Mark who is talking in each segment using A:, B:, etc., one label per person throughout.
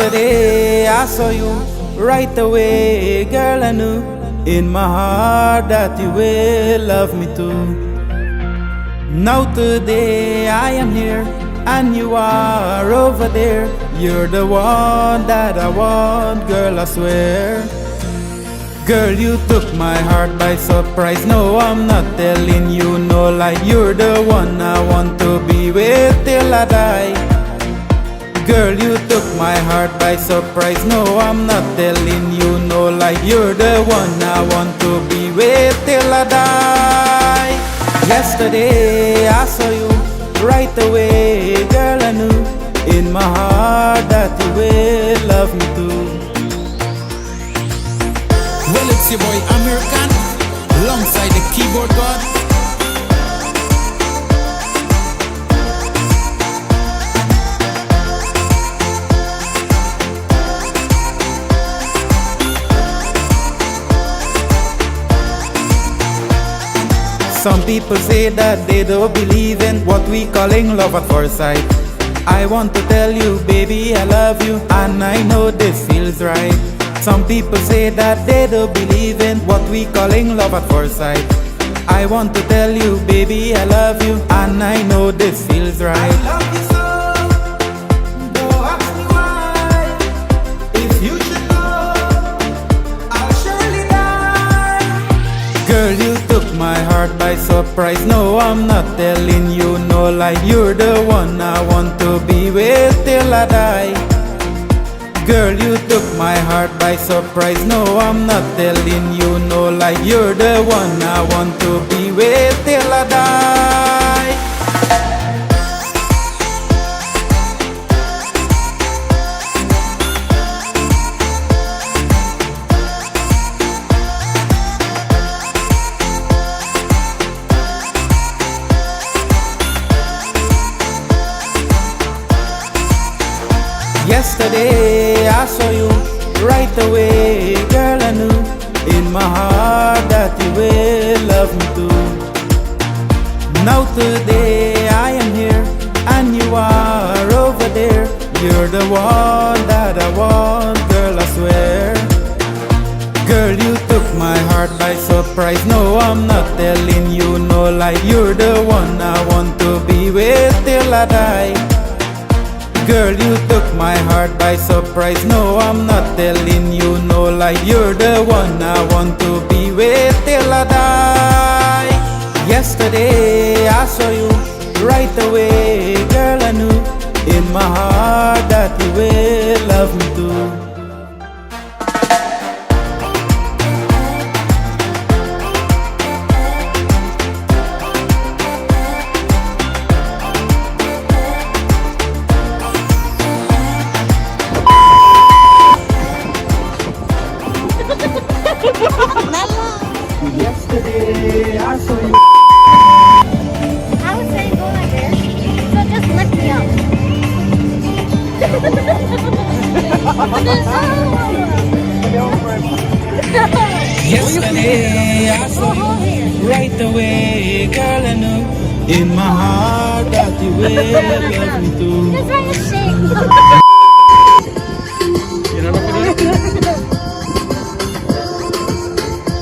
A: Yesterday I saw you right away, girl. I knew in my heart that you will love me too. Now today I am here and you are over there. You're the one that I want, girl, I swear. Girl, you took my heart by surprise. No, I'm not telling you no lie. You're the one I want to be with till I die. Girl, you took my heart by surprise. No, I'm not telling you no lie. You're the one I want to be with till I die. Yesterday I saw you right away, girl. I knew in my heart that you will love me too.
B: Well, it's your boy American, alongside the keyboard god.
A: Some people say that they don't believe in what we calling love at first sight. I want to tell you, baby, I love you, and I know this feels right. Some people say that they don't believe in what we calling love at first sight. I want to tell you, baby, I love you, and I know this feels right. I love you so, don't ask me why. If you should know, I'll surely die. Girl, you took my heart by surprise. No, I'm not telling you no lie. You're the one I want to be with till I die. Girl, you took my heart by surprise. No, I'm not telling you no lie. You're the one I want to be with till I die. Yesterday I saw you right away, girl. I knew in my heart that you will love me too. Now today I am here and you are over there. You're the one that I want, girl, I swear. Girl, you took my heart by surprise. No, I'm not telling you no lie. You're the one I want to be with till I die. Girl, you took my heart by surprise. No, I'm not telling you no lie. You're the one I want to be with till I die. Yesterday I saw you right away, girl. I knew in my heart that you will love me too. Yesterday I saw you.
C: I was saying go like this, so just lift me up.
A: Yesterday I saw you right away, girl. I knew in my heart that you will love me too.
C: That's why you shake.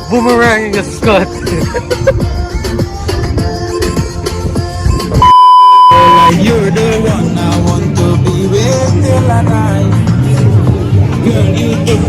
D: Boomerang yung Scott.
A: You're the one I want to be with till I die. Girl, you do.